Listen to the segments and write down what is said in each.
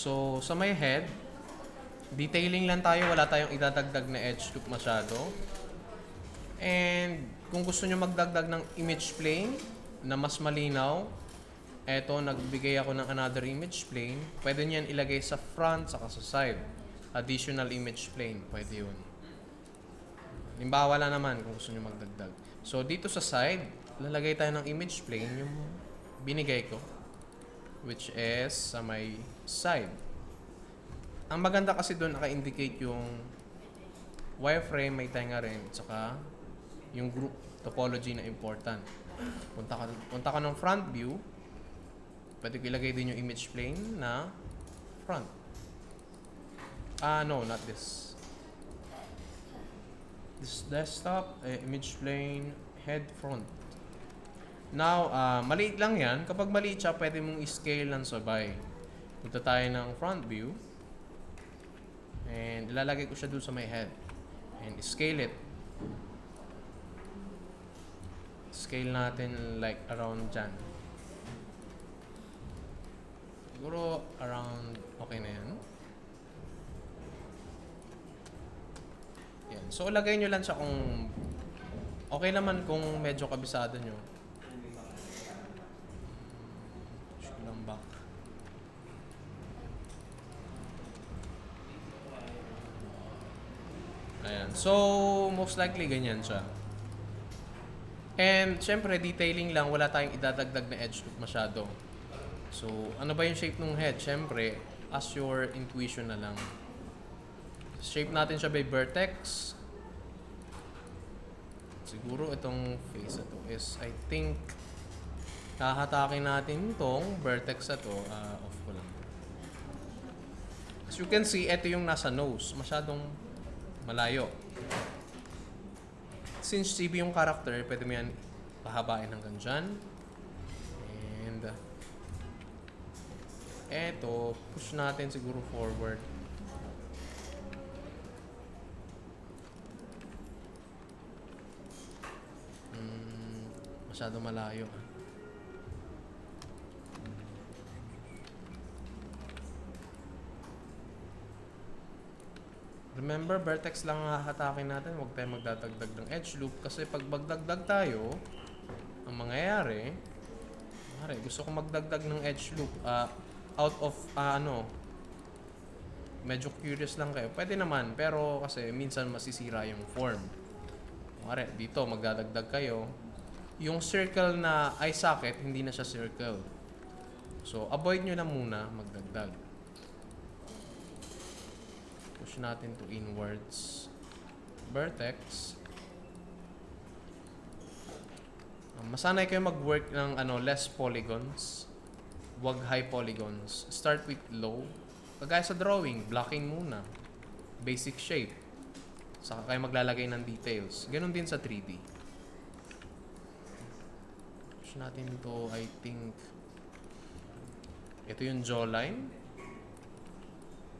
So, sa may head, detailing lang tayo. Wala tayong idadagdag na edge loop masyado. And kung gusto nyo magdagdag ng image plane na mas malinaw, eto, nagbigay ako ng another image plane. Pwede nyo yan ilagay sa front saka sa side. Additional image plane, pwede yun. Limbawa lang naman kung gusto nyo magdagdag. So, dito sa side, lalagay tayo ng image plane, yung binigay ko, which is sa may side. Ang maganda kasi doon, naka-indicate yung wireframe, may tenga rin, tsaka yung group topology na important. Punta ka ng front view, pwede ko ilagay din yung image plane na front. No, not this. This desktop, image plane, head front. Now, maliit lang yan. Kapag maliit siya, pwede mong i-scale ng sabay. Punta tayo ng front view. And ilalagay ko siya doon sa may head. And scale it. Scale natin like around dyan. Siguro around, okay na yan. Yan. So, lagay nyo lang siya kung okay naman kung medyo kabisado nyo. Push lang back. Ayan. So, most likely ganyan siya. And, syempre, detailing lang. Wala tayong idadagdag na edge loop masyado. So, ano ba yung shape ng head? Syempre, as your intuition na lang. Shape natin siya by vertex. Siguro itong face na to is, I think, hahatakin natin itong vertex na to. Off ko lang. As you can see, ito yung nasa nose. Masyadong malayo. Since CB yung character, pwede mo yan pahabain hanggang dyan. And eto, push natin siguro forward. Masyado malayo. Remember, vertex lang ang hahatakin natin. Huwag tayong magdadagdag ng edge loop. Kasi pag magdagdag tayo, ang mangyayari, gusto ko magdagdag ng edge loop out of, medyo curious lang kayo. Pwede naman, pero kasi minsan masisira yung form. Dito, magdadagdag kayo. Yung circle na eye socket, hindi na siya circle. So, avoid nyo na muna magdagdag. Push natin to inwards. Vertex. Masanay kayo mag-work ng less polygons. Huwag high polygons. Start with low. Kagaya sa drawing, blocking muna. Basic shape. Saka kayo maglalagay ng details. Ganon din sa 3D. Push natin to, I think, ito yung jawline.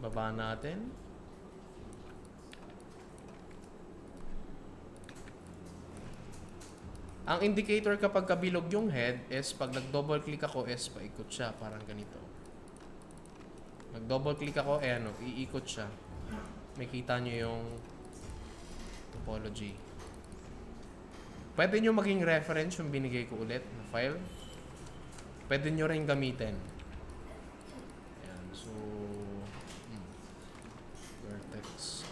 Baba natin. Ang indicator kapag kabilog yung head is pag nag-double click ako is paikot siya. Parang ganito. Nag-double click ako, iikot siya. May kita nyo yung topology. Pwede nyo maging reference yung binigay ko ulit na file. Pwede nyo rin gamitin. Ayan, so vertex.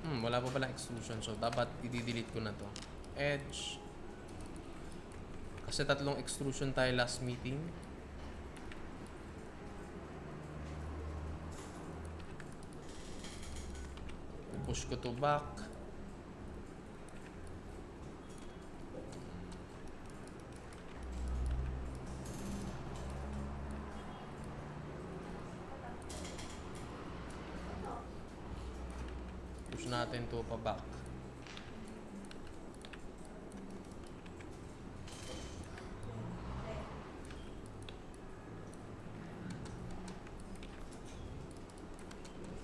Wala pa pala extrusion, so dapat i-delete ko na to. Edge. Kasi 3 extrusion tayo last meeting. Push ko to back. Push natin to pa back.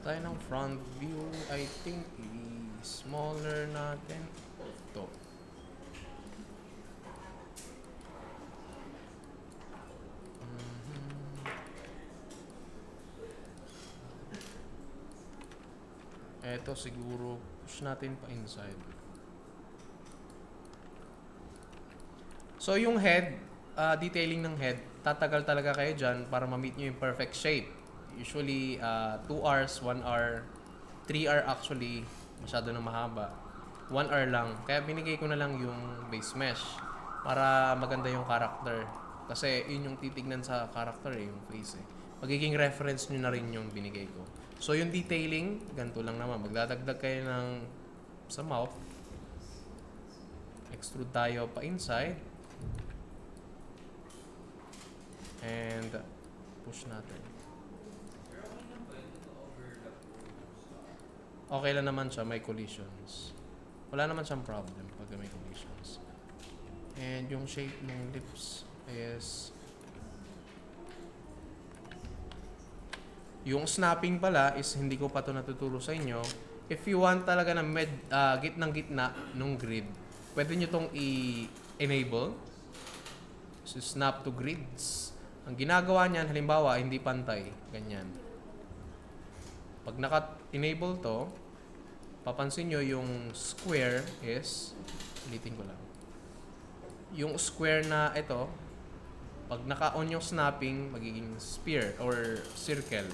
Tayo ng front view, I think smaller natin to. Eto siguro, push natin pa inside. So yung head, detailing ng head, tatagal talaga kayo dyan para ma-meet nyo yung perfect shape. Usually, 2 hours, 1 hour, 3 hour actually, masyado na mahaba. 1 hour lang. Kaya binigay ko na lang yung base mesh para maganda yung character. Kasi yun yung titignan sa character yung face Magiging reference nyo na rin yung binigay ko. So yung detailing, ganito lang naman. Magdadagdag kayo ng sa mouth. Extrude tayo pa inside. And push natin. Okay lang naman siya, may collisions. Wala naman siyang problem pag may collisions. And yung shape ng lips is yung snapping pala is hindi ko pa to natuturo sa inyo. If you want talaga na gitnang-gitna nung grid, pwede nyo tong i-enable. So, snap to grids. Ang ginagawa niyan, halimbawa, hindi pantay. Ganyan. Pag naka-enable to, papansin nyo yung square is, ulitin ko lang. Yung square na ito, pag naka-on yung snapping, magiging sphere or circle.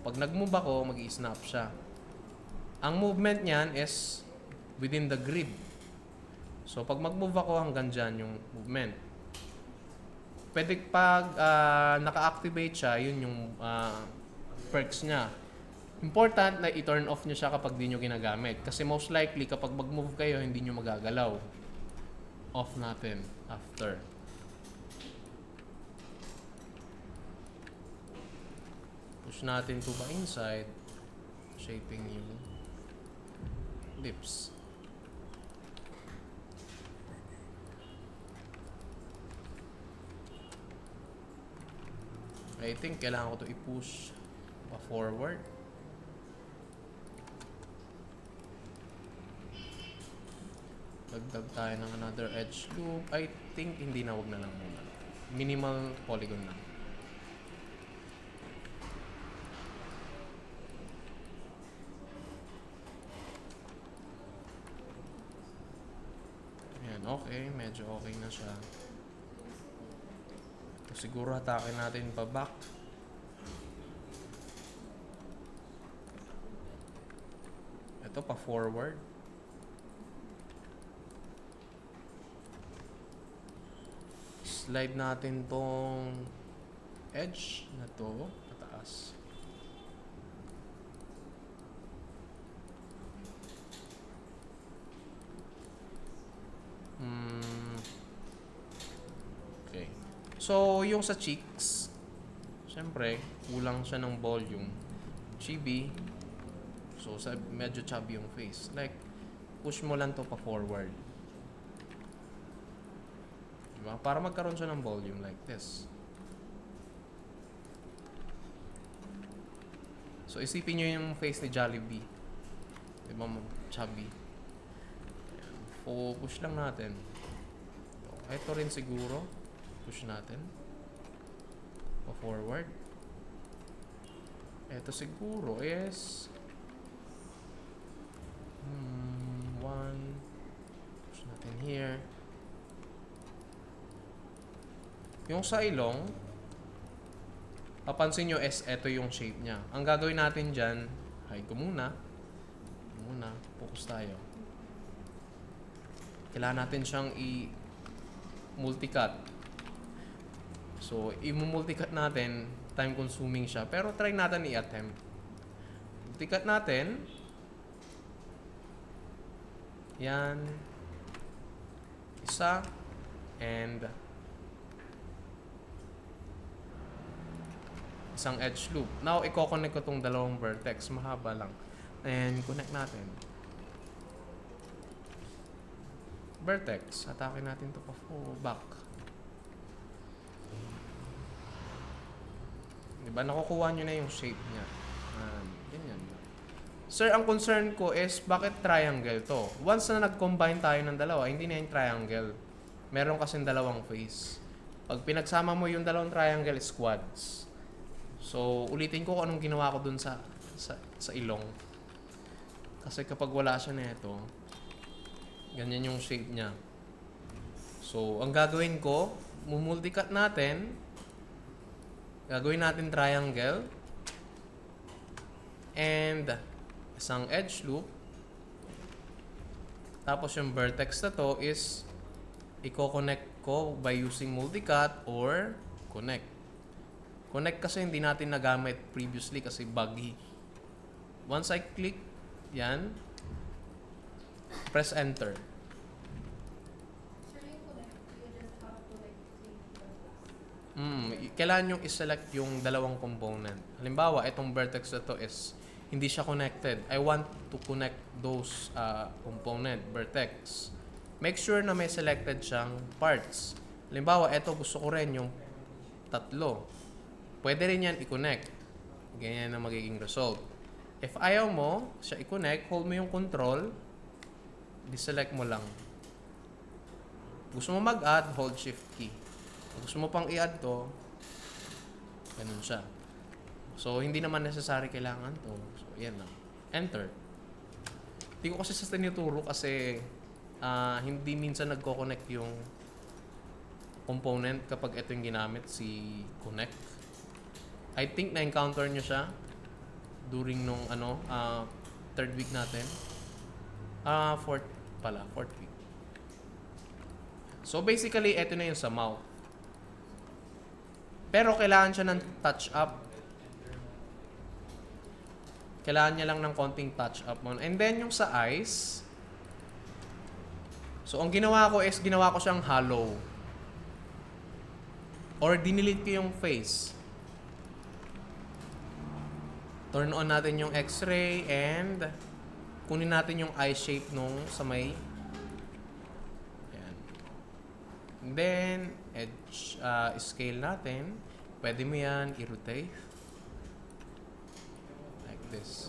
Pag nag-move ako, mag-i-snap siya. Ang movement niyan is within the grid. So, pag mag-move ako, hanggang dyan yung movement. Pwede pag naka-activate siya, yun yung perks niya. Important na i-turn off nyo siya kapag di nyo ginagamit. Kasi most likely, kapag mag-move kayo, hindi nyo magagalaw. Off natin after. Push natin to ba inside. Shaping yung lips. I think kailangan ko to i-push pa forward. Dagdag tayo ng another edge loop. I think hindi na, wag na lang muna. Minimal polygon lang. Ayan, okay. Medyo okay na siya. Siguro atake natin pa back. Ito pa forward. Slide natin tong edge na to pataas. Okay. So, yung sa cheeks, syempre, kulang siya ng volume. Chibi. So, medyo chubby yung face. Like, push mo lang to pa forward. Diba? Para magkaroon siya ng volume like this. So, isipin nyo yung face ni Jollibee. Diba, chubby. Push lang natin. Ito rin siguro. Push natin. Pa-forward. Ito siguro is... one. Push natin here. Yung sa ilong, papansin nyo is ito yung shape niya. Ang gagawin natin dyan, hide ko muna. Focus tayo. Kailangan natin siyang i-multicut. So, i-multicut natin, time consuming siya. Pero try natin i-attempt. Multicut natin. Yan. Isa. And isang edge loop. Now, i-connect ko tong dalawang vertex. Mahaba lang. And connect natin. Vertex. Atake natin to pa back. Diba? Nakukuha nyo na yung shape niya. Ganyan. Sir, ang concern ko is bakit triangle to? Once na nag-combine tayo ng dalawa, hindi na yung triangle. Meron kasing dalawang face. Pag pinagsama mo yung dalawang triangle, squads. So, ulitin ko kung anong ginawa ko dun sa ilong. Kasi kapag wala siya nito, ganyan yung shape niya. So, ang gagawin ko, mumulticut natin. Gagawin natin triangle. And isang edge loop. Tapos yung vertex na to is i-connect ko by using multicut or connect. Connect kasi hindi natin nagamit previously kasi buggy. Once I click yan, press enter. Kailangan yung iselect yung dalawang component. Halimbawa, itong vertex na to is hindi siya connected. I want to connect those component, vertex. Make sure na may selected siyang parts. Halimbawa, ito gusto ko rin yung tatlo. Pwede rin yan i-connect. Ganyan na magiging result. If ayaw mo siya i-connect, hold mo yung control, deselect mo lang. Gusto mo mag-add, hold shift key. Gusto mo pang i-add to, ganun siya. So, hindi naman necessary kailangan to. So, yan lang. Enter. Hindi ko kasi sa tinuturo kasi hindi minsan nagko-connect yung component kapag ito yung ginamit, si connect. I think na-encounter nyo siya during nung third week natin. Fourth week. So, basically, ito na yung sa mouth. Pero kailangan siya ng touch up. Kailangan niya lang ng konting touch up mo. And then yung sa eyes, so ang ginawa ko is ginawa ko siyang hollow. Or dinilit ko yung face. Turn on natin yung x-ray and kunin natin yung eye shape nung sa may and then, edge, scale natin. Pwede mo yan i-rotate. Like this.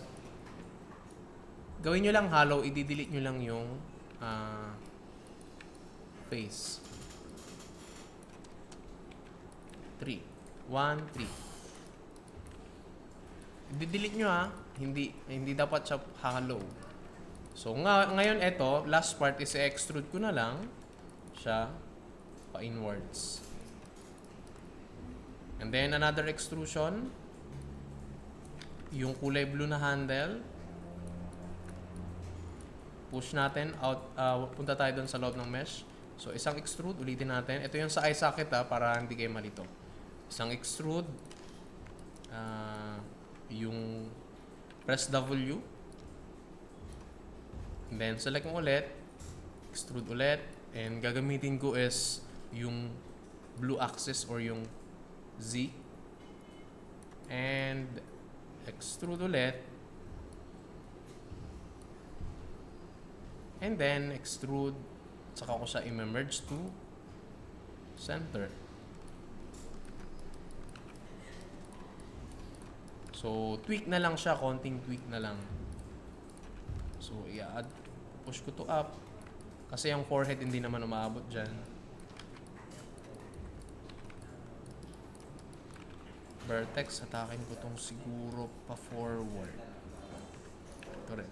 Gawin nyo lang hollow, i-delete nyo lang yung face. 3. 1, 3. I-delete nyo hindi dapat siya hollow. So, ngayon ito, last part is i-extrude ko na lang siya pa-inwards. And then, another extrusion. Yung kulay blue na handle. Push natin out. Punta tayo doon sa loob ng mesh. So, isang extrude. Ulitin natin. Ito yung sa eye socket para hindi kayo malito. Isang extrude. Yung press W. And then, select mo ulit. Extrude ulit. And gagamitin ko is yung blue axis or yung Z. And extrude ulit. And then extrude. Saka ko siya i-merge to center. So, tweak na lang siya. Konting tweak na lang. So, i-add. Push ko to up. Kasi yung forehead hindi naman umaabot dyan. Vertex, atakin ko tong siguro pa forward. Ito rin.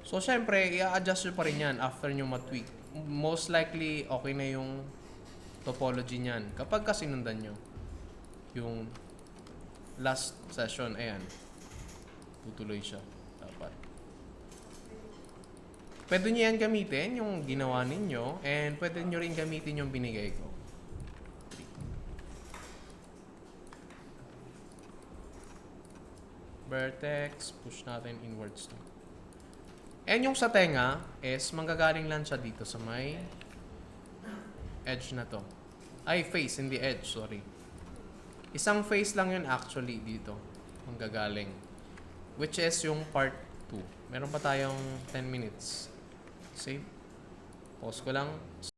So, syempre, i-adjust nyo pa rin yan after nyo matweak. Most likely, okay na yung topology niyan. Kapag kasi sinundan nyo yung last session, ayan, tutuloy siya. Dapat. Pwede nyo yan gamitin, yung ginawa ninyo, and pwede nyo rin gamitin yung binigay ko. Vertex, push natin inwards to. And yung sa tenga is manggagaling lang siya dito sa may edge na to. Ay, face, hindi edge, sorry. Isang face lang yun actually dito, manggagaling. Which is yung part 2. Meron pa tayong 10 minutes. Save. Pause ko lang.